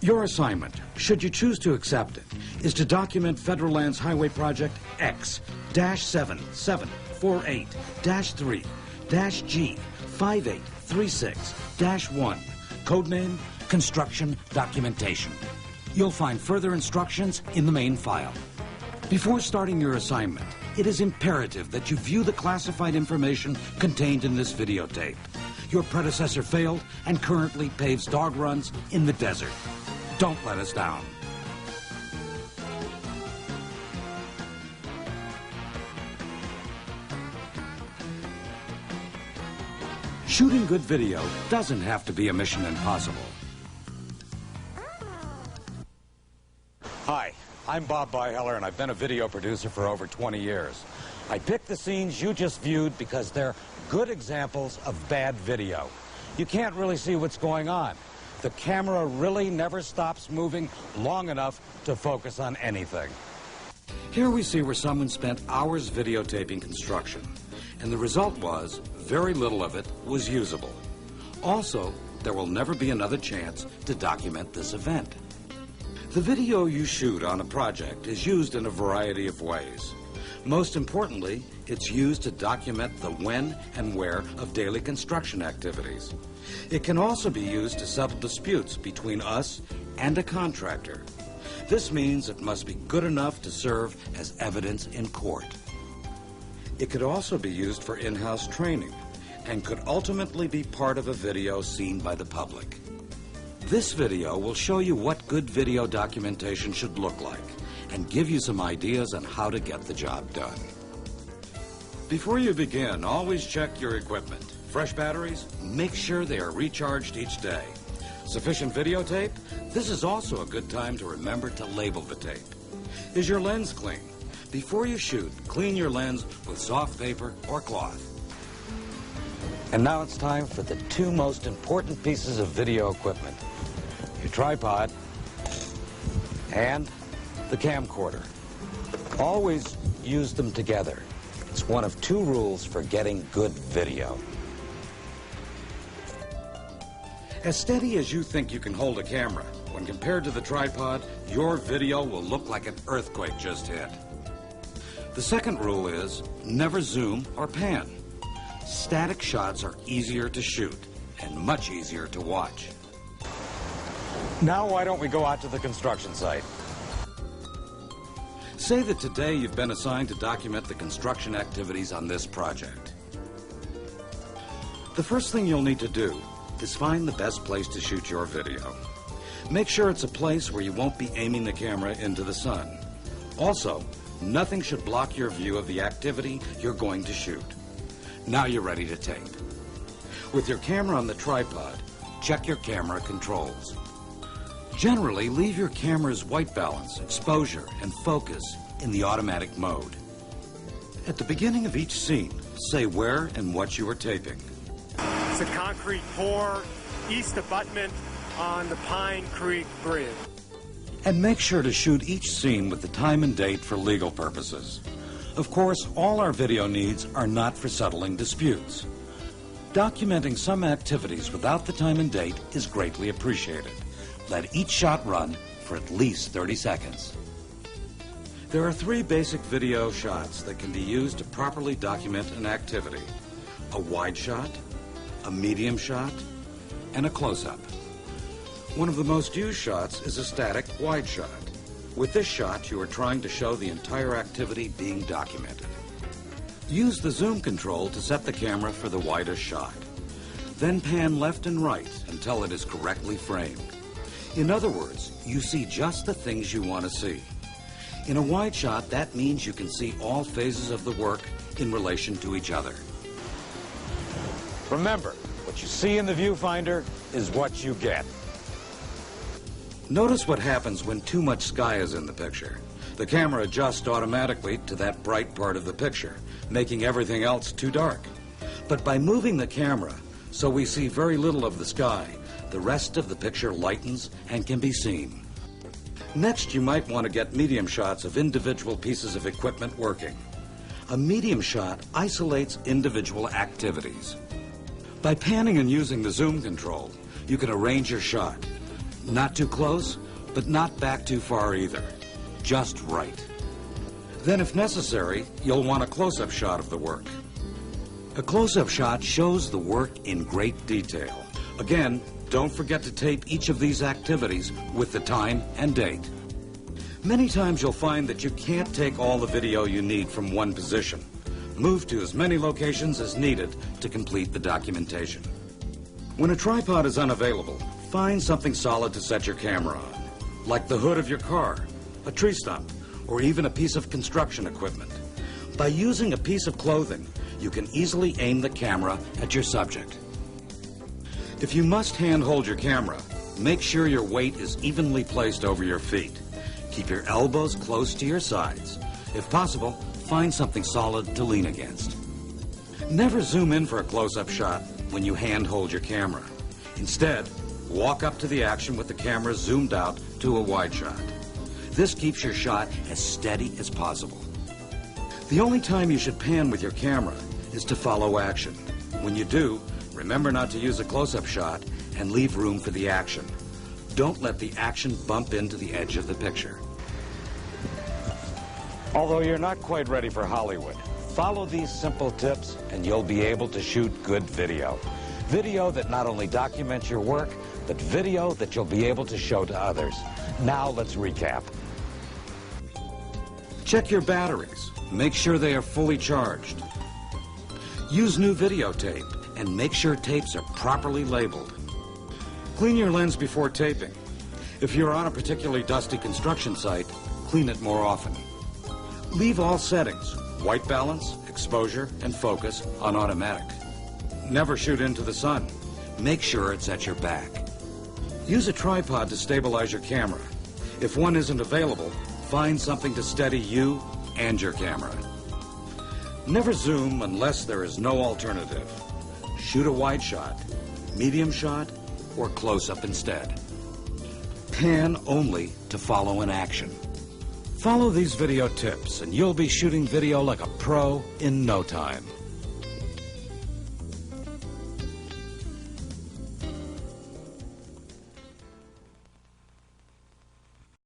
Your assignment, should you choose to accept it, is to document Federal Lands Highway Project X-7748-3-G5836-1, codename Construction Documentation. You'll find further instructions in the main file. Before starting your assignment, it is imperative that you view the classified information contained in this videotape. Your predecessor failed and currently paves dog runs in the desert. Don't let us down. Shooting good video doesn't have to be a mission impossible. Hi, I'm Bob Byheller, and I've been a video producer for over 20 years. I picked the scenes you just viewed because they're good examples of bad video. You can't really see what's going on. The camera really never stops moving long enough to focus on anything. Here we see where someone spent hours videotaping construction, and the result was very little of it was usable. Also, there will never be another chance to document this event. The video you shoot on a project is used in a variety of ways. Most importantly, it's used to document the when and where of daily construction activities. It can also be used to settle disputes between us and a contractor. This means it must be good enough to serve as evidence in court. It could also be used for in-house training and could ultimately be part of a video seen by the public. This video will show you what good video documentation should look like and give you some ideas on how to get the job done. Before you begin, always check your equipment. Fresh batteries? Make sure they are recharged each day. Sufficient videotape? This is also a good time to remember to label the tape. Is your lens clean? Before you shoot, clean your lens with soft paper or cloth. And now it's time for the two most important pieces of video equipment: your tripod and the camcorder. Always use them together. It's one of two rules for getting good video. As steady as you think you can hold a camera, when compared to the tripod, your video will look like an earthquake just hit. The second rule is never zoom or pan. Static shots are easier to shoot and much easier to watch. Now why don't we go out to the construction site? Say that today you've been assigned to document the construction activities on this project. The first thing you'll need to do is find the best place to shoot your video. Make sure it's a place where you won't be aiming the camera into the sun. Also, nothing should block your view of the activity you're going to shoot. Now you're ready to tape. With your camera on the tripod, check your camera controls. Generally, leave your camera's white balance, exposure, and focus in the automatic mode. At the beginning of each scene, say where and what you are taping. It's a concrete pour, east abutment on the Pine Creek Bridge. And make sure to shoot each scene with the time and date for legal purposes. Of course, all our video needs are not for settling disputes. Documenting some activities without the time and date is greatly appreciated. Let each shot run for at least 30 seconds. There are three basic video shots that can be used to properly document an activity: a wide shot, a medium shot, and a close-up. One of the most used shots is a static wide shot. With this shot, you are trying to show the entire activity being documented. Use the zoom control to set the camera for the widest shot. Then pan left and right until it is correctly framed. In other words, you see just the things you want to see. In a wide shot, that means you can see all phases of the work in relation to each other. Remember, what you see in the viewfinder is what you get. Notice what happens when too much sky is in the picture. The camera adjusts automatically to that bright part of the picture, making everything else too dark. But by moving the camera so we see very little of the sky, the rest of the picture lightens and can be seen. Next, you might want to get medium shots of individual pieces of equipment working. A medium shot isolates individual activities. By panning and using the zoom control, you can arrange your shot. Not too close, but not back too far either. Just right. Then, if necessary, you'll want a close-up shot of the work. A close-up shot shows the work in great detail. Again, don't forget to tape each of these activities with the time and date. Many times you'll find that you can't take all the video you need from one position. Move to as many locations as needed to complete the documentation. When a tripod is unavailable, find something solid to set your camera on, like the hood of your car, a tree stump, or even a piece of construction equipment. By using a piece of clothing, you can easily aim the camera at your subject. If you must hand-hold your camera, make sure your weight is evenly placed over your feet. Keep your elbows close to your sides. If possible, find something solid to lean against. Never zoom in for a close-up shot when you hand-hold your camera. Instead, walk up to the action with the camera zoomed out to a wide shot. This keeps your shot as steady as possible. The only time you should pan with your camera is to follow action. When you do, remember not to use a close-up shot and leave room for the action. Don't let the action bump into the edge of the picture. Although you're not quite ready for Hollywood, follow these simple tips and you'll be able to shoot good video. Video that not only documents your work, but video that you'll be able to show to others. Now let's recap. Check your batteries. Make sure they are fully charged. Use new videotape and make sure tapes are properly labeled. Clean your lens before taping. If you're on a particularly dusty construction site, clean it more often. Leave all settings, white balance, exposure, and focus on automatic. Never shoot into the sun. Make sure it's at your back. Use a tripod to stabilize your camera. If one isn't available, find something to steady you and your camera. Never zoom unless there is no alternative. Shoot a wide shot, medium shot, or close-up instead. Pan only to follow an action. Follow these video tips and you'll be shooting video like a pro in no time.